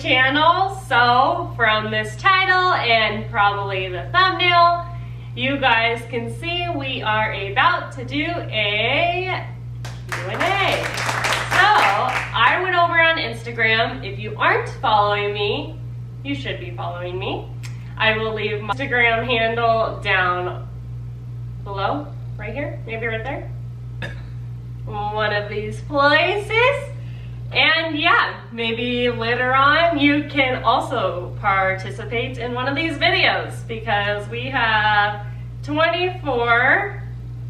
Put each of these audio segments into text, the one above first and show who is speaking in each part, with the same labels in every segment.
Speaker 1: channel, so from this title and probably the thumbnail, you guys can see we are about to do a Q&A. So I went over on Instagram. If you aren't following me, you should be following me. I will leave my Instagram handle down below, right here, maybe right there. One of these places. And yeah, maybe later on you can also participate in one of these videos because we have 24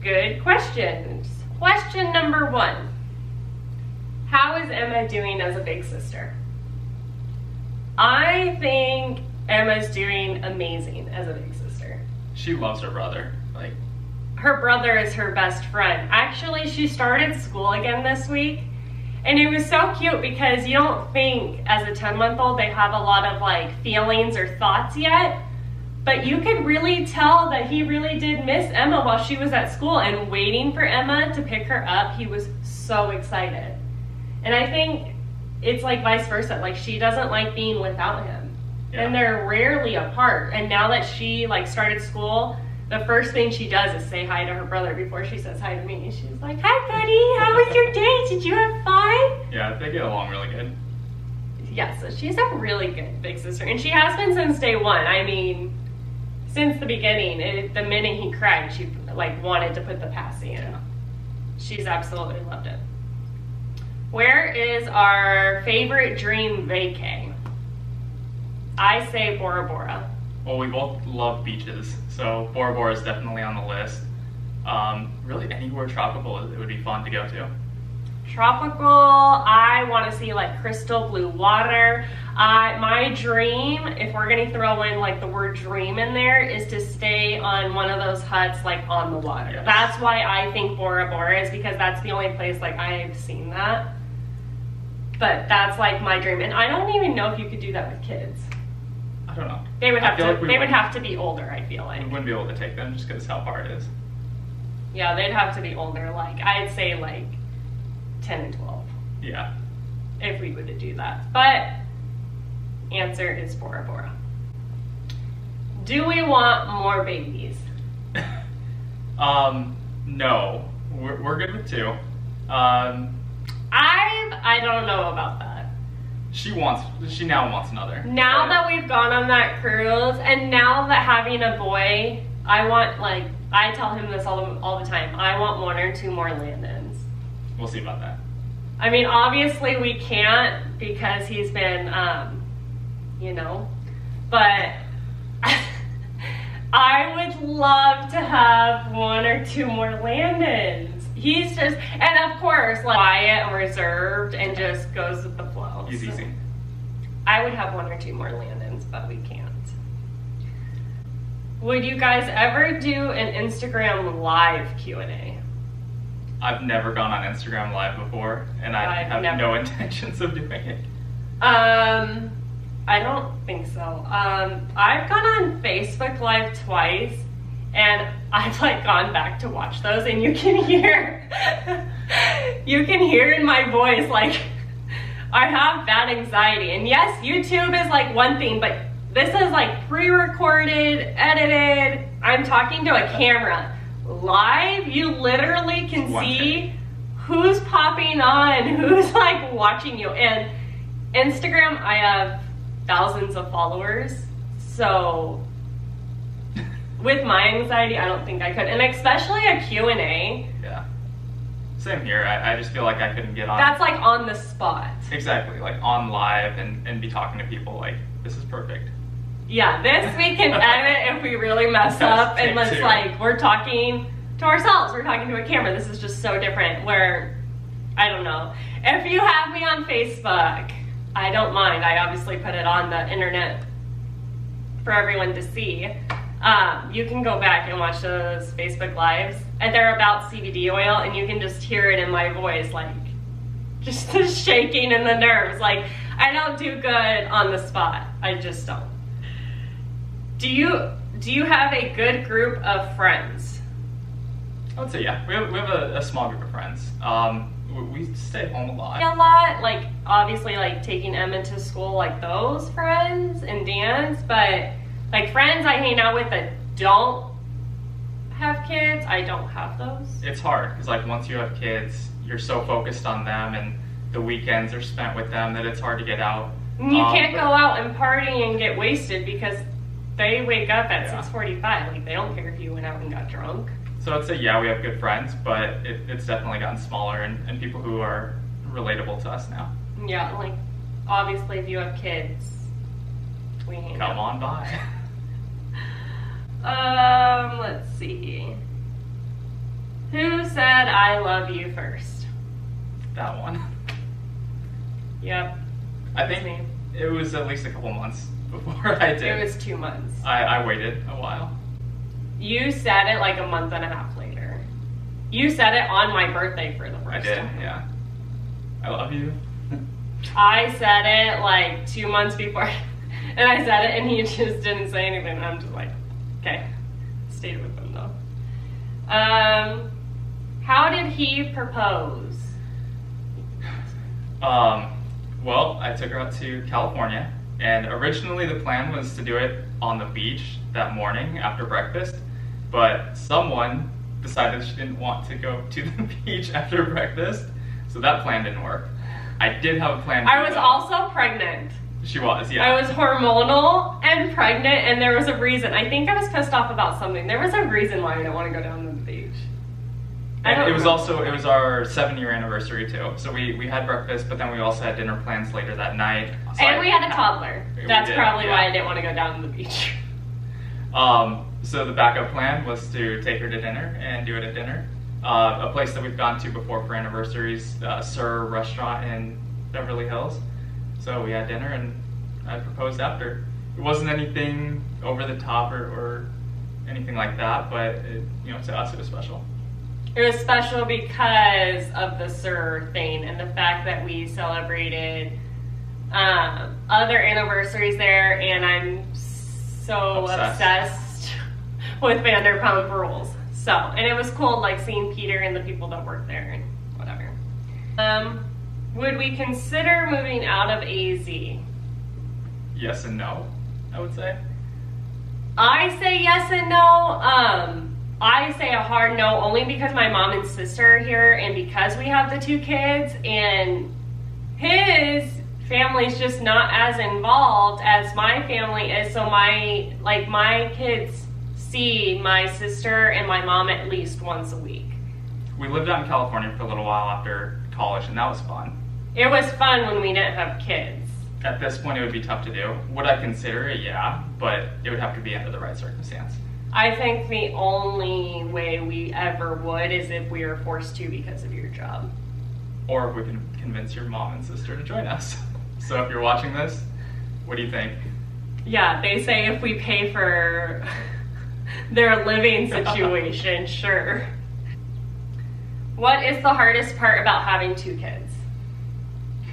Speaker 1: good questions. Question number 1. How is Emma doing as a big sister? I think Emma's doing amazing as a big sister.
Speaker 2: She loves her brother. Like,
Speaker 1: her brother is her best friend. Actually, she started school again this week, and it was so cute because you don't think as a 10-month-old they have a lot of like feelings or thoughts yet, but you could really tell that he really did miss Emma while she was at school, and waiting for Emma to pick her up, he was so excited. And I think it's like vice versa, like she doesn't like being without him. Yeah. And they're rarely apart. And now that she like started school, the first thing she does is say hi to her brother before she says hi to me. She's like, "Hi buddy, how was your day? Did you have fun?"
Speaker 2: Yeah, they get along really good.
Speaker 1: Yeah, so she's a really good big sister. And she has been since day one. I mean, since the beginning, the minute he cried, she like wanted to put the passy in. Yeah. She's absolutely loved it. Where is our favorite dream vacay? I say Bora Bora.
Speaker 2: Well, we both love beaches, so Bora Bora is definitely on the list. Really anywhere tropical, it would be fun to go to.
Speaker 1: Tropical, I want to see like crystal blue water. My dream, if we're going to throw in like the word dream in there, is to stay on one of those huts like on the water. Yes. That's why I think Bora Bora is, because that's the only place like I've seen that. But that's like my dream, and I don't even know if you could do that with kids.
Speaker 2: I don't know.
Speaker 1: They would have to. Like they would have to be older. I feel like
Speaker 2: we wouldn't be able to take them just because how far it is.
Speaker 1: Yeah, they'd have to be older. Like I'd say like 10 and 12.
Speaker 2: Yeah.
Speaker 1: If we were to do that, but answer is Bora Bora. Do we want more babies?
Speaker 2: No. We're good with 2.
Speaker 1: I don't know about that.
Speaker 2: She now wants another.
Speaker 1: Now that we've gone on that cruise, and now that having a boy, I want, like, I tell him this all the time, I want 1 or 2 more Landons.
Speaker 2: We'll see about that.
Speaker 1: I mean, obviously we can't because he's been, you know, but I would love to have 1 or 2 more Landons. He's just, and of course, like, quiet and reserved and just goes with the flow.
Speaker 2: He's easy.
Speaker 1: I would have 1 or 2 more Landons, but we can't. Would you guys ever do an Instagram live Q&A?
Speaker 2: I've never gone on Instagram live before, and I have no intentions of doing it.
Speaker 1: I don't think so. I've gone on Facebook Live twice, and I've like gone back to watch those, and you can hear, in my voice, like, I have bad anxiety. And yes, YouTube is like one thing, but this is like pre-recorded, edited. I'm talking to a camera. Live, you literally can see who's popping on, who's like watching you. And Instagram, I have thousands of followers, so with my anxiety, I don't think I could. And especially a Q&A.
Speaker 2: Yeah. Same here. I just feel like I couldn't get on.
Speaker 1: That's like on the spot.
Speaker 2: Exactly. Like on live and be talking to people. Like, this is perfect.
Speaker 1: Yeah, this we can edit if we really mess up. And let's like, we're talking to ourselves. We're talking to a camera. This is just so different where, I don't know. If you have me on Facebook, I don't mind. I obviously put it on the internet for everyone to see. You can go back and watch those Facebook Lives, and they're about CBD oil, and you can just hear it in my voice, like, just the shaking and the nerves. Like, I don't do good on the spot. I just don't. Do you have a good group of friends?
Speaker 2: I would say yeah. We have a small group of friends. We stay home a lot.
Speaker 1: A lot, like obviously like taking Emma to school, like those friends and dance, but like friends I hang out with that don't have kids, I don't have those.
Speaker 2: It's hard because like once you have kids, you're so focused on them and the weekends are spent with them that it's hard to get out.
Speaker 1: And you can't go out and party and get wasted because they wake up at 6:45. Like they don't care if you went out and got drunk.
Speaker 2: So I'd say yeah, we have good friends, but it's definitely gotten smaller and people who are relatable to us now.
Speaker 1: Yeah, like obviously if you have kids, we hang out.
Speaker 2: Come on by.
Speaker 1: Let's see. Who said I love you first?
Speaker 2: That one.
Speaker 1: Yep.
Speaker 2: I think
Speaker 1: me.
Speaker 2: It was at least a couple months before I did.
Speaker 1: It was 2 months.
Speaker 2: I waited a while.
Speaker 1: You said it like a month and a half later. You said it on my birthday for the first time.
Speaker 2: I did, yeah. I love you.
Speaker 1: I said it like 2 months before, and I said it and he just didn't say anything. I'm just like, okay. Stayed with him though. How did he propose?
Speaker 2: Well, I took her out to California, and originally the plan was to do it on the beach that morning after breakfast, but someone decided she didn't want to go to the beach after breakfast, so that plan didn't work. I did have a plan.
Speaker 1: I was also pregnant.
Speaker 2: She was, yeah.
Speaker 1: I was hormonal and pregnant, and there was a reason. I think I was pissed off about something. There was a reason why I didn't want to go down to the beach.
Speaker 2: And it was our 7-year anniversary too. So we had breakfast, but then we also had dinner plans later that night. So
Speaker 1: and we had a toddler. That's probably why I didn't want to go down to the beach.
Speaker 2: So the backup plan was to take her to dinner and do it at dinner. A place that we've gone to before for anniversaries, Sir Restaurant in Beverly Hills. So we had dinner and I proposed after. It wasn't anything over the top or anything like that, but to us it was special.
Speaker 1: It was special because of the Sir thing and the fact that we celebrated other anniversaries there, and I'm so obsessed with Vanderpump Rules. So, and it was cool like seeing Peter and the people that work there and whatever. Would we consider moving out of AZ?
Speaker 2: Yes and no, I would say.
Speaker 1: I say yes and no. I say a hard no only because my mom and sister are here and because we have the 2 kids, and his family's just not as involved as my family is. So my kids see my sister and my mom at least once a week.
Speaker 2: We lived out in California for a little while after college, and that was fun.
Speaker 1: It was fun when we didn't have kids.
Speaker 2: At this point, it would be tough to do. Would I consider it? Yeah, but it would have to be under the right circumstance.
Speaker 1: I think the only way we ever would is if we were forced to because of your job.
Speaker 2: Or if we can convince your mom and sister to join us. So if you're watching this, what do you think?
Speaker 1: Yeah, they say if we pay for their living situation, sure. What is the hardest part about having 2 kids?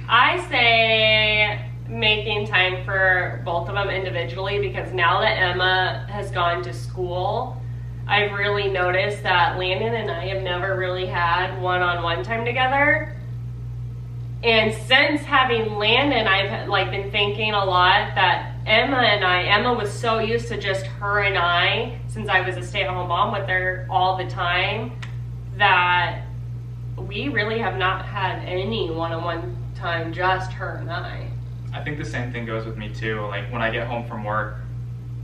Speaker 1: I say making time for both of them individually, because now that Emma has gone to school, I've really noticed that Landon and I have never really had one-on-one time together. And since having Landon, I've been thinking a lot that Emma was so used to just her and I, since I was a stay-at-home mom with her all the time, that we really have not had any one-on-one time, just her and I.
Speaker 2: I think the same thing goes with me too. Like when I get home from work,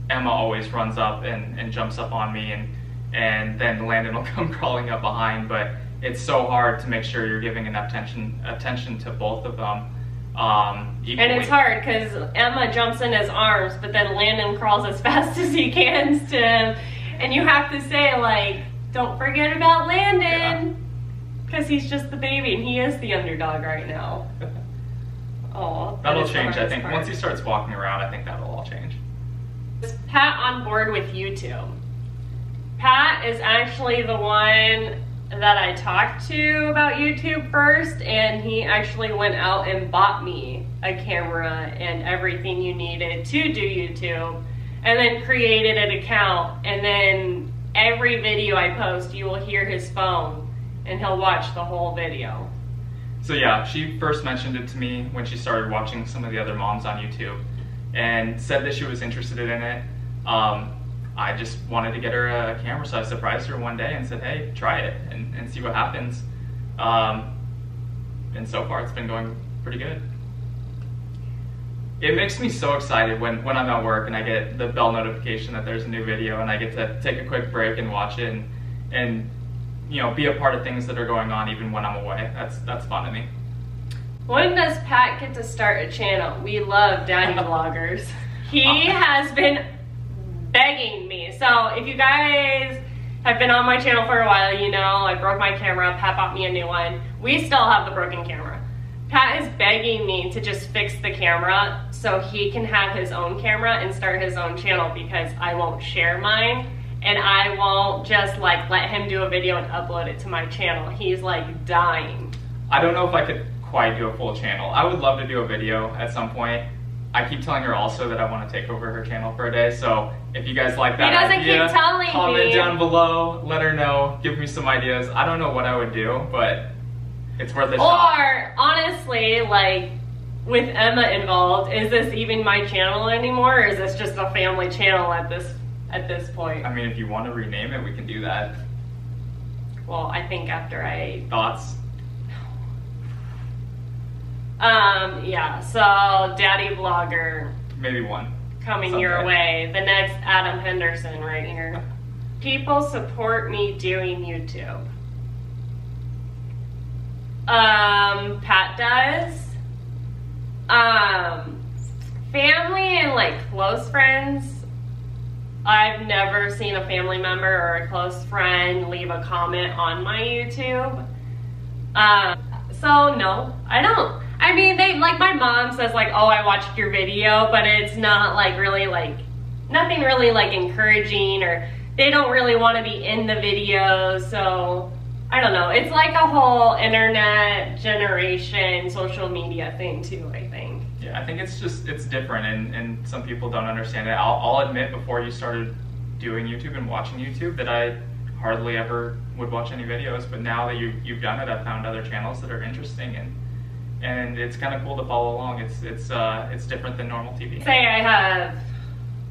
Speaker 2: Emma always runs up and jumps up on me, and then Landon will come crawling up behind, but it's so hard to make sure you're giving enough attention to both of them equally. And
Speaker 1: it's hard because Emma jumps in his arms, but then Landon crawls as fast as he can to him, and you have to say like, don't forget about Landon, because he's just the baby and he is the underdog right now. Oh,
Speaker 2: that'll change, I think. Once he starts walking around, I think that'll all change.
Speaker 1: Is Pat on board with YouTube? Pat is actually the one that I talked to about YouTube first, and he actually went out and bought me a camera and everything you needed to do YouTube, and then created an account and then every video I post, you will hear his phone and he'll watch the whole video.
Speaker 2: So yeah, she first mentioned it to me when she started watching some of the other moms on YouTube and said that she was interested in it. I just wanted to get her a camera, so I surprised her one day and said, hey, try it and see what happens. And so far it's been going pretty good. It makes me so excited when I'm at work and I get the bell notification that there's a new video and I get to take a quick break and watch it and you know, be a part of things that are going on even when I'm away. That's fun to me.
Speaker 1: When does Pat get to start a channel? We love daddy vloggers. He has been begging me. So if you guys have been on my channel for a while, you know I broke my camera. Pat bought me a new one. We still have the broken camera. Pat is begging me to just fix the camera so he can have his own camera and start his own channel because I won't share mine and I won't just like let him do a video and upload it to my channel. He's like dying.
Speaker 2: I don't know if I could quite do a full channel. I would love to do a video at some point. I keep telling her also that I want to take over her channel for a day, so if you guys like that idea,
Speaker 1: keep telling
Speaker 2: comment
Speaker 1: me.
Speaker 2: Down below, let her know, give me some ideas. I don't know what I would do, but it's worth a shot.
Speaker 1: Or honestly, like with Emma involved, is this even my channel anymore, or is this just a family channel at this point?
Speaker 2: I mean, if you want to rename it, we can do that.
Speaker 1: Well, I think after
Speaker 2: Thoughts?
Speaker 1: Yeah, so daddy vlogger.
Speaker 2: Maybe one.
Speaker 1: Coming
Speaker 2: someday.
Speaker 1: your way. The next Adam Henderson right here. People support me doing YouTube. Pat does. Family and like close friends. I've never seen a family member or a close friend leave a comment on my YouTube. So no, I don't. I mean, like my mom says like, oh, I watched your video, but it's not like really like, nothing really like encouraging, or they don't really want to be in the video. So I don't know. It's like a whole internet generation, social media thing too, I think.
Speaker 2: Yeah, I think it's different and some people don't understand it. I'll admit before you started doing YouTube and watching YouTube that I hardly ever would watch any videos, but now that you've done it, I've found other channels that are interesting and it's kind of cool to follow along. It's different than normal TV.
Speaker 1: Say I have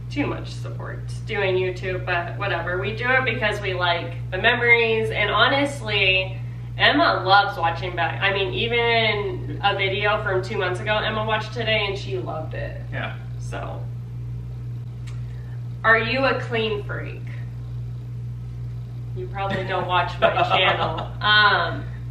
Speaker 1: too much support doing YouTube, but whatever. We do it because we like the memories, and honestly, Emma loves watching back. I mean, even a video from 2 months ago, Emma watched today and she loved it.
Speaker 2: Yeah.
Speaker 1: So, are you a clean freak? You probably don't watch my channel.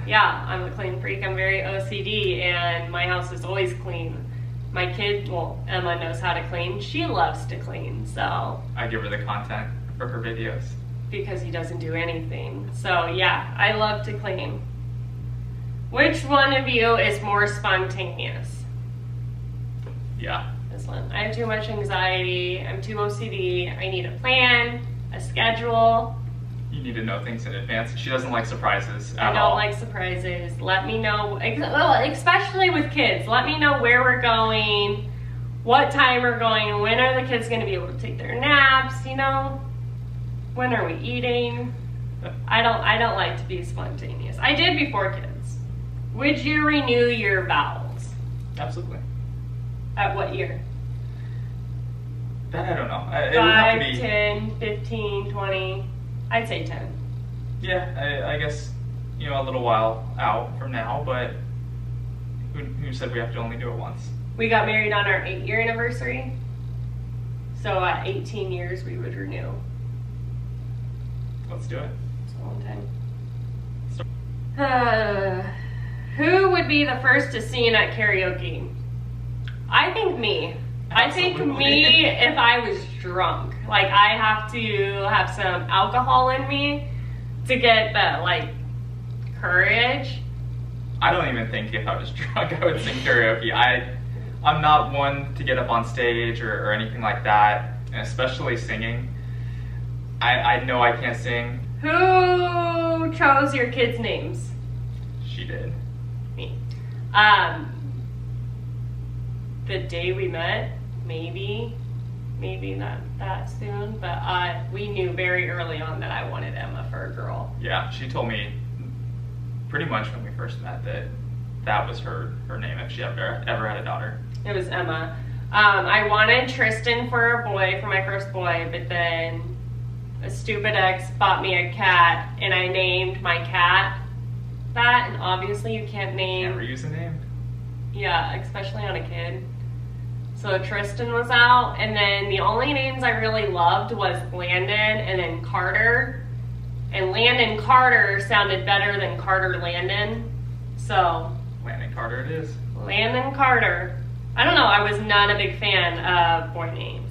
Speaker 1: Yeah, I'm a clean freak. I'm very OCD and my house is always clean. My kid, well, Emma knows how to clean. She loves to clean, so.
Speaker 2: I give her the content for her videos.
Speaker 1: Because he doesn't do anything. So yeah, I love to clean. Which one of you is more spontaneous?
Speaker 2: Yeah.
Speaker 1: This one. I have too much anxiety. I'm too OCD. I need a plan, a schedule.
Speaker 2: You need to know things in advance. She doesn't like surprises at all.
Speaker 1: I don't like surprises. Let me know, especially with kids. Let me know where we're going, what time we're going, when are the kids going to be able to take their naps, you know? When are we eating? I don't like to be spontaneous. I did before kids. Would you renew your vows?
Speaker 2: Absolutely.
Speaker 1: At what year?
Speaker 2: That I don't know. It would have to
Speaker 1: 5,
Speaker 2: be
Speaker 1: 10, 15, 20. I'd say 10.
Speaker 2: Yeah, I guess, you know, a little while out from now, but who said we have to only do it once?
Speaker 1: We got married on our 8-year anniversary. So at 18 years we would renew.
Speaker 2: Let's do it.
Speaker 1: It's a long time. Who would be the first to sing at karaoke? I think me.
Speaker 2: Absolutely.
Speaker 1: I think me if I was drunk. Like I have to have some alcohol in me to get the like courage.
Speaker 2: I don't even think if I was drunk I would sing karaoke. I'm not one to get up on stage or anything like that, and especially singing. I know I can't sing.
Speaker 1: Who chose your kids' names?
Speaker 2: She did.
Speaker 1: Me. The day we met, maybe. maybe not that soon, but we knew very early on that I wanted Emma for a girl.
Speaker 2: Yeah, she told me pretty much when we first met that was her name if she ever had a daughter.
Speaker 1: It was Emma. I wanted Tristan for a boy, for my first boy, but then a stupid ex bought me a cat, and I named my cat that, and obviously you can't name...
Speaker 2: Can't reuse a name?
Speaker 1: Yeah, especially on a kid. So Tristan was out, and then the only names I really loved was Landon and then Carter. And Landon Carter sounded better than Carter Landon, so...
Speaker 2: Landon Carter it is.
Speaker 1: Landon Carter. I don't know, I was not a big fan of boy names.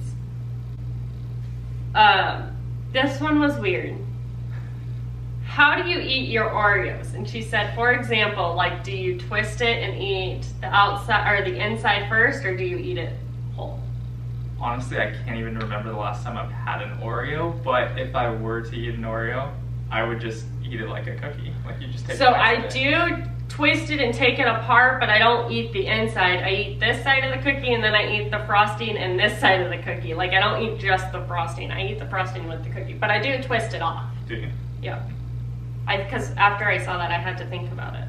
Speaker 1: This one was weird. How do you eat your Oreos? And she said, for example, like, do you twist it and eat the outside or the inside first, or do you eat it whole?
Speaker 2: Honestly, I can't even remember the last time I've had an Oreo, but if I were to eat an Oreo, I would just eat it like a cookie. Like you just take
Speaker 1: So I do twist it and take it apart, but I don't eat the inside. I eat this side of the cookie, and then I eat the frosting and this side of the cookie. Like, I don't eat just the frosting. I eat the frosting with the cookie, but I do twist it off.
Speaker 2: Do you?
Speaker 1: Yeah. Because after I saw that, I had to think about it.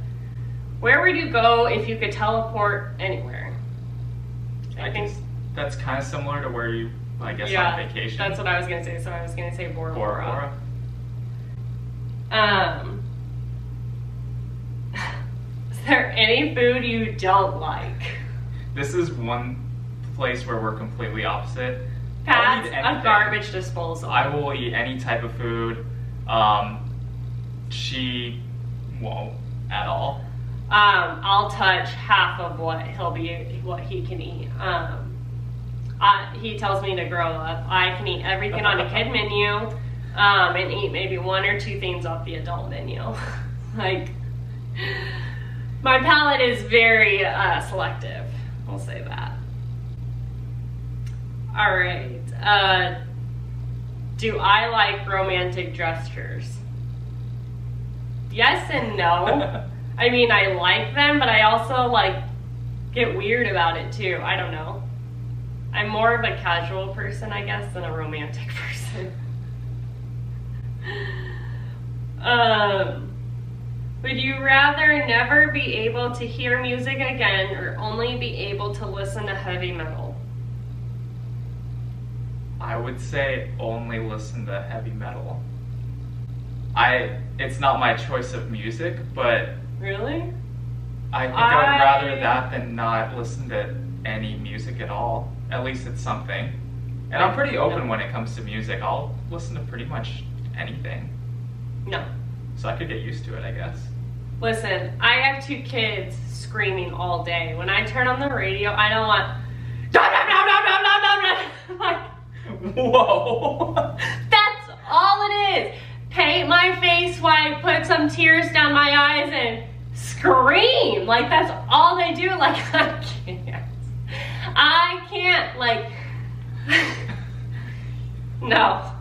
Speaker 1: Where would you go if you could teleport anywhere?
Speaker 2: I think that's kind of similar to where you, I guess,
Speaker 1: yeah,
Speaker 2: on vacation.
Speaker 1: That's what I was going to say. So I was going to say Bora
Speaker 2: Bora
Speaker 1: Bora.
Speaker 2: Bora.
Speaker 1: Is there any food you don't like?
Speaker 2: This is one place where we're completely opposite.
Speaker 1: Pat's a garbage disposal.
Speaker 2: I will eat any type of food. She won't at all.
Speaker 1: I'll touch half of what he can eat. He tells me to grow up. I can eat everything on a kid menu, and eat maybe 1 or 2 things off the adult menu. Like, my palate is very selective. We'll say that. All right. Do I like romantic gestures? Yes and no. I mean, I like them, but I also, like, get weird about it, too. I don't know. I'm more of a casual person, I guess, than a romantic person. Would you rather never be able to hear music again or only be able to listen to heavy metal?
Speaker 2: I would say only listen to heavy metal. It's not my choice of music, but...
Speaker 1: Really?
Speaker 2: I think I would rather that than not listen to any music at all. At least it's something. And I'm pretty open when it comes to music. I'll listen to pretty much anything.
Speaker 1: No.
Speaker 2: So I could get used to it, I guess.
Speaker 1: Listen, I have 2 kids screaming all day. When I turn on the radio, I don't want... Like,
Speaker 2: whoa!
Speaker 1: That's all it is. Paint my face white, put some tears down my eyes, and scream. Like, that's all they do. Like, I can't, like, no.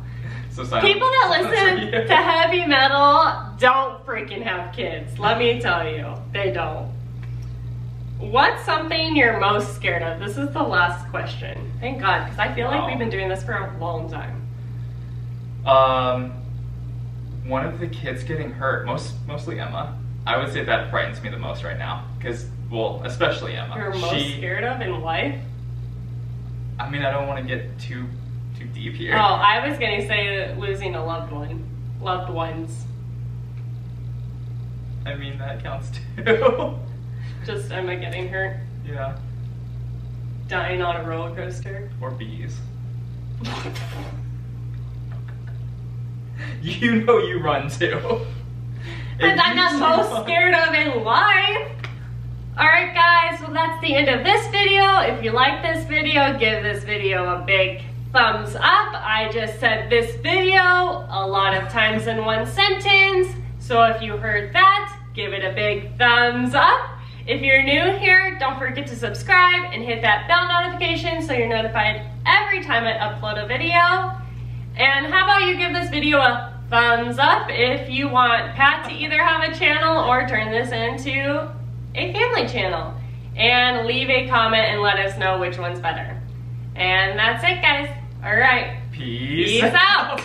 Speaker 2: So
Speaker 1: people that listen to heavy metal don't freaking have kids. Let me tell you, they don't. What's something you're most scared of? This is the last question. Thank God, because I feel like we've been doing this for a long time.
Speaker 2: One of the kids getting hurt, mostly Emma. I would say that frightens me the most right now. Because, well, especially Emma.
Speaker 1: You're most scared of in life?
Speaker 2: I mean, I don't want to get too deep here.
Speaker 1: Oh, I was going to say losing a loved one. Loved ones.
Speaker 2: I mean, that counts too.
Speaker 1: Just Emma getting hurt?
Speaker 2: Yeah.
Speaker 1: Dying on a roller coaster?
Speaker 2: Or bees. You know you run too.
Speaker 1: But I'm not most scared of in life. Alright guys, well that's the end of this video. If you like this video, give this video a big thumbs up. I just said this video a lot of times in one sentence. So if you heard that, give it a big thumbs up. If you're new here, don't forget to subscribe and hit that bell notification so you're notified every time I upload a video. And how about you give this video a thumbs up if you want Pat to either have a channel or turn this into a family channel. And leave a comment and let us know which one's better. And that's it, guys. All right.
Speaker 2: Peace
Speaker 1: Peace out.